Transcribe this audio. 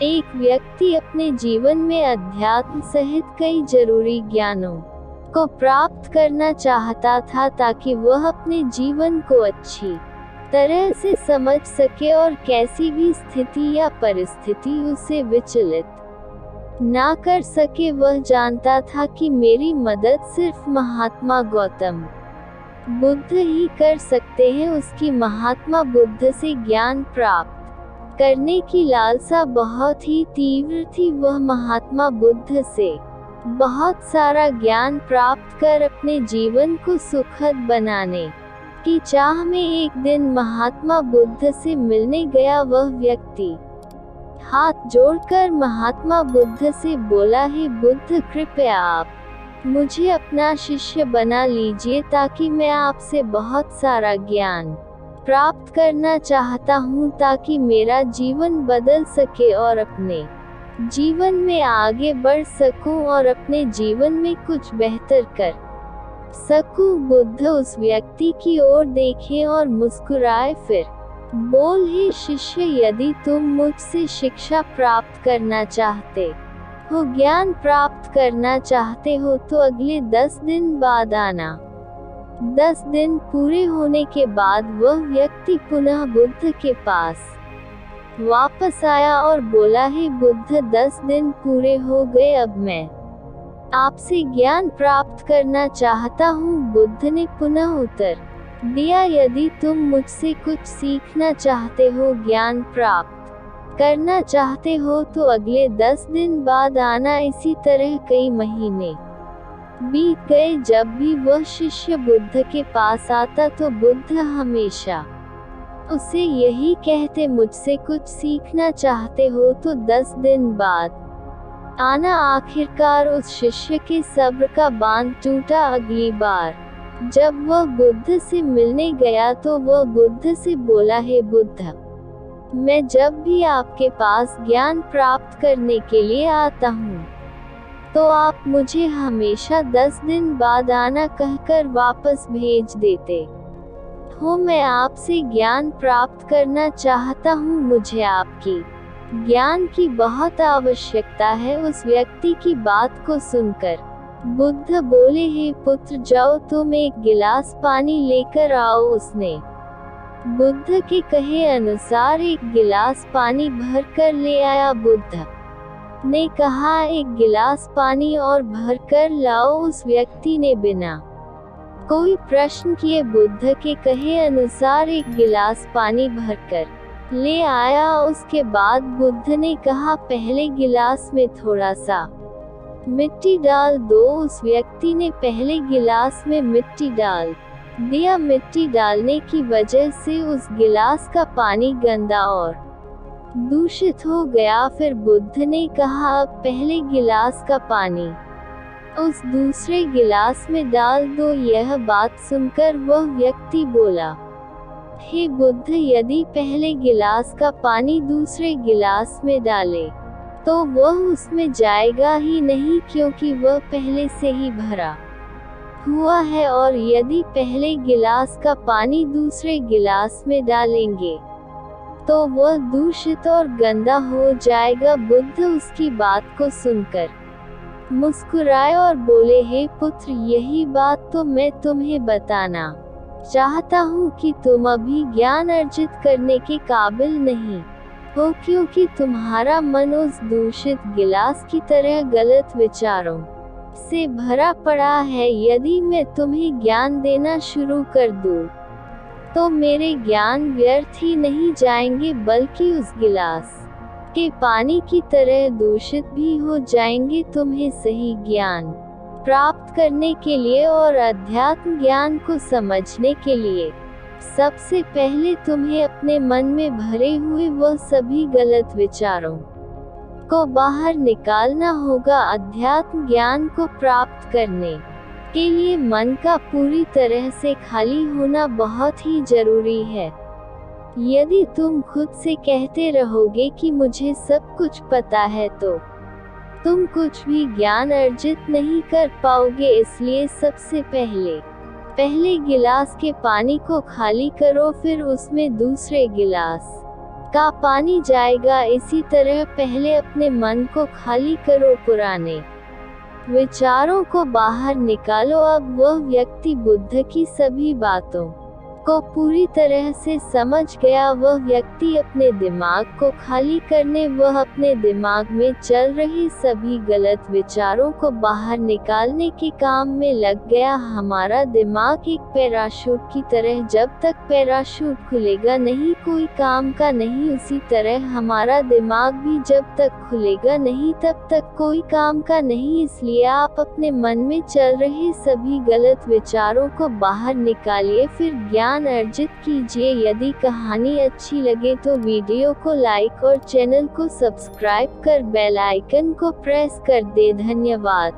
एक व्यक्ति अपने जीवन में अध्यात्म सहित कई जरूरी ज्ञानों को प्राप्त करना चाहता था ताकि वह अपने जीवन को अच्छी तरह से समझ सके और कैसी भी स्थिति या परिस्थिति उसे विचलित ना कर सके। वह जानता था कि मेरी मदद सिर्फ महात्मा गौतम बुद्ध ही कर सकते हैं। उसकी महात्मा बुद्ध से ज्ञान प्राप्त करने की लालसा बहुत ही तीव्र थी। वह महात्मा बुद्ध से बहुत सारा ज्ञान प्राप्त कर अपने जीवन को सुखद बनाने की चाह में एक दिन महात्मा बुद्ध से मिलने गया। वह व्यक्ति हाथ जोड़कर महात्मा बुद्ध से बोला, हे बुद्ध, कृपया आप मुझे अपना शिष्य बना लीजिए ताकि मैं आपसे बहुत सारा ज्ञान प्राप्त करना चाहता हूँ ताकि मेरा जीवन बदल सके और अपने जीवन में आगे बढ़ सकूं और अपने जीवन में कुछ बेहतर कर सकूं। बुद्ध उस व्यक्ति की ओर देखे और मुस्कुराए, फिर बोल, हे शिष्य, यदि तुम मुझसे शिक्षा प्राप्त करना चाहते हो, ज्ञान प्राप्त करना चाहते हो, तो अगले 10 दिन बाद आना। 10 दिन पूरे होने के बाद वह व्यक्ति पुनः बुद्ध के पास वापस आया और बोला, हे बुद्ध, 10 दिन पूरे हो गए, अब मैं आपसे ज्ञान प्राप्त करना चाहता हूँ। बुद्ध ने पुनः उत्तर दिया, यदि तुम मुझसे कुछ सीखना चाहते हो, ज्ञान प्राप्त करना चाहते हो, तो अगले 10 दिन बाद आना। इसी तरह कई महीने बीत गए। जब भी वह शिष्य बुद्ध के पास आता तो बुद्ध हमेशा उसे यही कहते, मुझसे कुछ सीखना चाहते हो तो 10 दिन बाद आना। आखिरकार उस शिष्य के सब्र का बांध टूटा। अगली बार जब वह बुद्ध से मिलने गया तो वह बुद्ध से बोला, हे बुद्ध, मैं जब भी आपके पास ज्ञान प्राप्त करने के लिए आता हूँ तो आप मुझे हमेशा 10 दिन बाद आना कहकर वापस भेज देते हो। मैं आपसे ज्ञान प्राप्त करना चाहता हूँ, मुझे आपकी ज्ञान की बहुत आवश्यकता है। उस व्यक्ति की बात को सुनकर बुद्ध बोले, हे पुत्र, जाओ तुम एक गिलास पानी लेकर आओ। उसने बुद्ध के कहे अनुसार एक गिलास पानी भर कर ले आया। बुद्ध ने कहा, एक गिलास पानी और भर कर लाओ। उस व्यक्ति ने बिना कोई प्रश्न किए बुद्ध के कहे अनुसार एक गिलास पानी भरकर ले आया। उसके बाद बुद्ध ने कहा, पहले गिलास में थोड़ा सा मिट्टी डाल दो। उस व्यक्ति ने पहले गिलास में मिट्टी डाल दिया। मिट्टी डालने की वजह से उस गिलास का पानी गंदा और दूषित हो गया। फिर बुद्ध ने कहा, अब पहले गिलास का पानी उस दूसरे गिलास में डाल दो। यह बात सुनकर वह व्यक्ति बोला, हे बुद्ध, यदि पहले गिलास का पानी दूसरे गिलास में डाले तो वह उसमें जाएगा ही नहीं, क्योंकि वह पहले से ही भरा हुआ है। और यदि पहले गिलास का पानी दूसरे गिलास में डालेंगे तो वह दूषित और गंदा हो जाएगा। बुद्ध उसकी बात को सुनकर मुस्कुराए और बोले, हे पुत्र, यही बात तो मैं तुम्हें बताना चाहता हूँ कि तुम अभी ज्ञान अर्जित करने के काबिल नहीं हो, क्योंकि तुम्हारा मन उस दूषित गिलास की तरह गलत विचारों से भरा पड़ा है। यदि मैं तुम्हें ज्ञान देना शुरू कर दूँ तो मेरे ज्ञान व्यर्थ ही नहीं जाएंगे, बल्कि उस गिलास के पानी की तरह दूषित भी हो जाएंगे। तुम्हें सही ज्ञान प्राप्त करने के लिए और अध्यात्म ज्ञान को समझने के लिए सबसे पहले तुम्हें अपने मन में भरे हुए वह सभी गलत विचारों को बाहर निकालना होगा। अध्यात्म ज्ञान को प्राप्त करने के लिए मन का पूरी तरह से खाली होना बहुत ही जरूरी है। यदि तुम खुद से कहते रहोगे कि मुझे सब कुछ पता है तो तुम कुछ भी ज्ञान अर्जित नहीं कर पाओगे। इसलिए सबसे पहले गिलास के पानी को खाली करो, फिर उसमें दूसरे गिलास का पानी जाएगा। इसी तरह पहले अपने मन को खाली करो, पुराने विचारों को बाहर निकालो। अब वह व्यक्ति बुद्ध की सभी बातों को पूरी तरह से समझ गया। वह व्यक्ति अपने दिमाग को खाली करने, वह अपने दिमाग में चल रहे सभी गलत विचारों को बाहर निकालने के काम में लग गया। हमारा दिमाग एक पैराशूट की तरह, जब तक पैराशूट खुलेगा नहीं कोई काम का नहीं, उसी तरह हमारा दिमाग भी जब तक खुलेगा नहीं तब तक कोई काम का नहीं। इसलिए आप अपने मन में चल रहे सभी गलत विचारों को बाहर निकालिए, फिर ज्ञान अर्जित कीजिए। यदि कहानी अच्छी लगे तो वीडियो को लाइक और चैनल को सब्सक्राइब कर बेल आइकन को प्रेस कर दे। धन्यवाद।